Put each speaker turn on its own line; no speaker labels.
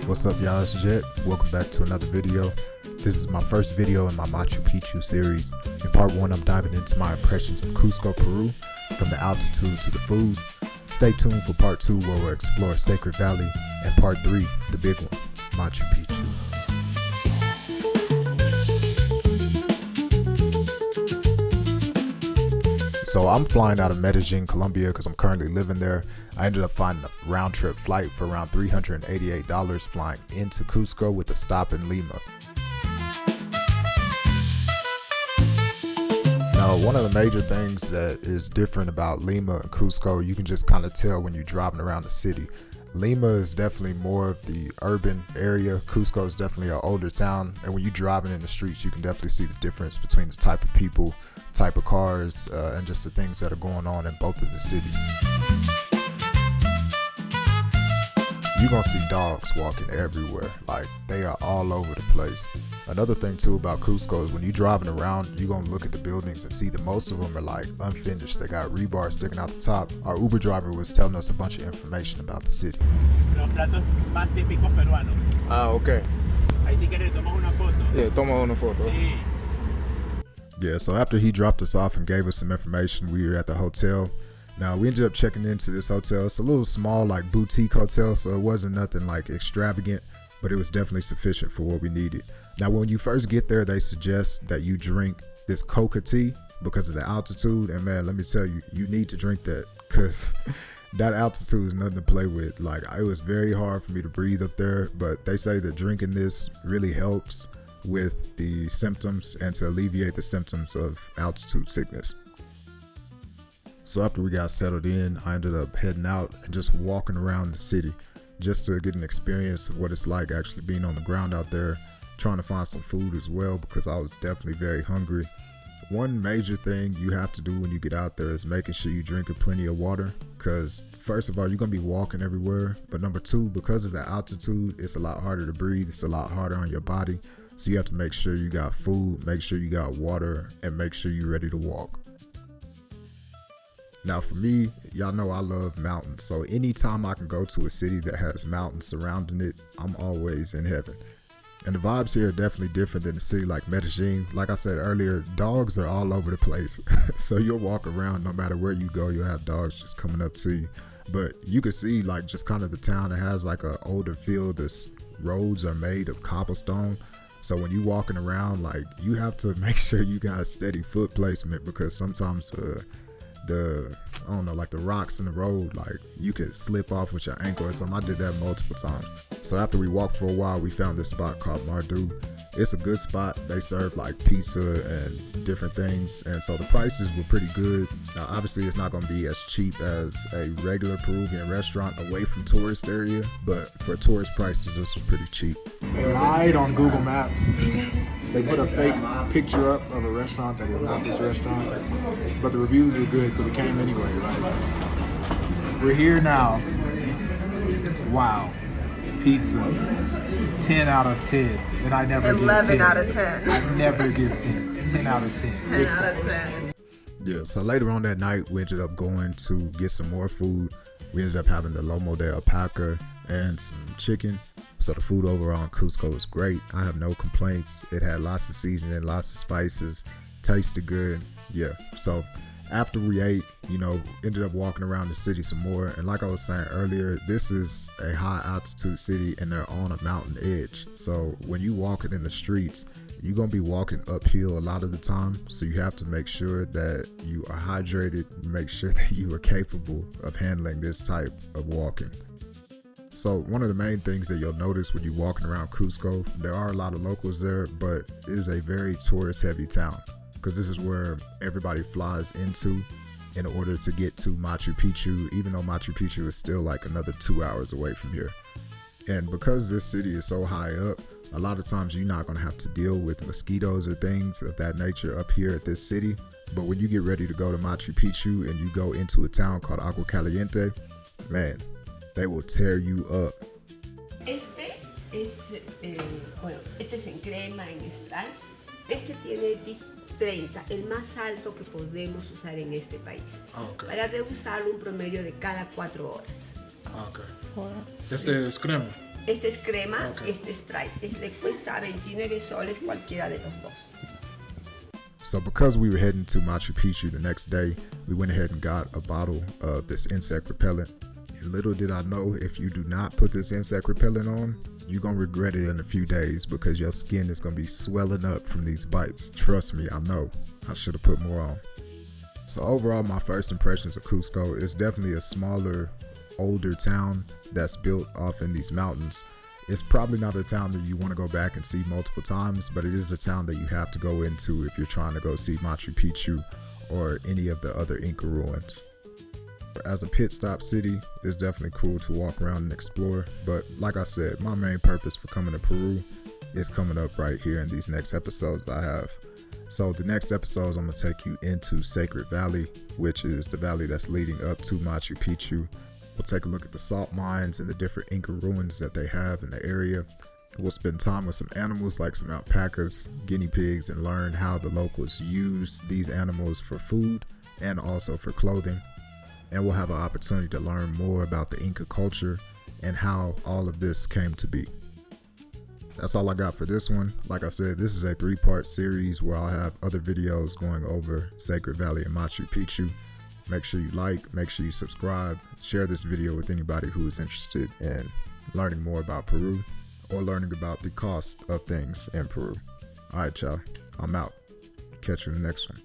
What's up, y'all? It's Jet. Welcome back to another video. This is my first video in my Machu Picchu series. In part 1, I'm diving into my impressions of Cusco, Peru, from the altitude to the food. Stay tuned for part 2 where we'll explore Sacred Valley, and part 3, the big one, Machu Picchu. So I'm flying out of Medellin, Colombia, because I'm currently living there. I ended up finding a round trip flight for around $388 flying into Cusco with a stop in Lima. Now, one of the major things that is different about Lima and Cusco, you can just kind of tell when you're driving around the city. Lima is definitely more of the urban area. Cusco is definitely an older town, and when you're driving in the streets, you can definitely see the difference between the type of people, type of cars, and just the things that are going on in both of the cities. You're gonna see dogs walking everywhere, like they are all over the place. Another thing too about Cusco is when you're driving around, you're gonna look at the buildings and see that most of them are like unfinished. They got rebar sticking out the top. Our Uber driver was telling us a bunch of information about the city.
Los platos más típicos peruanos.
Ah, okay.
Ahí si quieres tomamos una foto.
Yeah, toma una foto.
Sí.
Yeah, so after he dropped us off and gave us some information, we were at the hotel. Now, we ended up checking into this hotel. It's a little small, like boutique hotel, so it wasn't nothing like extravagant, but it was definitely sufficient for what we needed. Now, when you first get there, they suggest that you drink this coca tea because of the altitude. And man, let me tell you, you need to drink that because that altitude is nothing to play with. Like, it was very hard for me to breathe up there, but they say that drinking this really helps with the symptoms and to alleviate the symptoms of altitude sickness. So after we got settled in, I ended up heading out and just walking around the city just to get an experience of what it's like actually being on the ground out there, trying to find some food as well because I was definitely very hungry. One major thing you have to do when you get out there is making sure you drink plenty of water because first of all, you're going to be walking everywhere. But number two, because of the altitude, it's a lot harder to breathe. It's a lot harder on your body. So you have to make sure you got food, make sure you got water, and make sure you're ready to walk. Now for me, y'all know I love mountains. So anytime I can go to a city that has mountains surrounding it, I'm always in heaven. And the vibes here are definitely different than a city like Medellin. Like I said earlier, dogs are all over the place. So you'll walk around, no matter where you go, you'll have dogs just coming up to you. But you can see like just kind of the town, it has like an older feel. The roads are made of cobblestone. So when you walking around, like you have to make sure you got steady foot placement because sometimes I don't know, like the rocks in the road, like you could slip off with your ankle or something. I did that multiple times. So after we walked for a while, we found this spot called Mardu. It's a good spot. They serve like pizza and different things. And so the prices were pretty good. Now, obviously it's not going to be as cheap as a regular Peruvian restaurant away from tourist area, but for tourist prices, this was pretty cheap. They lied on Google Maps. They put a fake picture up of a restaurant that is not this restaurant, but the reviews were good, so we came anyway, right? We're here now. Wow. Pizza. 10 out of 10. And I never give 10s.
11 out of 10.
I never give 10s. 10 out of 10.
10 out of 10. Yeah,
so later on that night, we ended up going to get some more food. We ended up having the lomo de alpaca and some chicken. So the food overall in Cusco was great. I have no complaints. It had lots of seasoning, lots of spices, tasted good. Yeah, so after we ate, ended up walking around the city some more. And like I was saying earlier, this is a high altitude city and they're on a mountain edge. So when you walking in the streets, you're going to be walking uphill a lot of the time. So you have to make sure that you are hydrated, make sure that you are capable of handling this type of walking. So one of the main things that you'll notice when you're walking around Cusco, there are a lot of locals there, but it is a very tourist heavy town because this is where everybody flies into in order to get to Machu Picchu, even though Machu Picchu is still like another 2 hours away from here. And because this city is so high up, a lot of times you're not going to have to deal with mosquitoes or things of that nature up here at this city. But when you get ready to go to Machu Picchu and you go into a town called Agua Caliente, man, they will tear you up.
Este es en crema, en spray. Este tiene 30, el más alto que podemos usar en este país. Okay. Para reusarlo un promedio de cada 4 horas.
Okay. Este es crema.
Este es crema, este es Sprite. Le cuesta 29 soles cualquiera de los dos.
So because we were heading to Machu Picchu the next day, we went ahead and got a bottle of this insect repellent. And little did I know, if you do not put this insect repellent on, you're going to regret it in a few days because your skin is going to be swelling up from these bites. Trust me, I know. I should have put more on. So overall, my first impressions of Cusco is definitely a smaller, older town that's built off in these mountains. It's probably not a town that you want to go back and see multiple times, but it is a town that you have to go into if you're trying to go see Machu Picchu or any of the other Inca ruins. As a pit stop city, it's definitely cool to walk around and explore, but like I said, my main purpose for coming to Peru is coming up right here in these next episodes I have. So the next episodes, I'm going to take you into Sacred Valley, which is the valley that's leading up to Machu Picchu. We'll take a look at the salt mines and the different Inca ruins that they have in the area. We'll spend time with some animals like some alpacas, guinea pigs, and learn how the locals use these animals for food and also for clothing. And we'll have an opportunity to learn more about the Inca culture and how all of this came to be. That's all I got for this one. Like I said, this is a 3-part series where I'll have other videos going over Sacred Valley and Machu Picchu. Make sure you like, make sure you subscribe, share this video with anybody who is interested in learning more about Peru or learning about the cost of things in Peru. All right, y'all, I'm out. Catch you in the next one.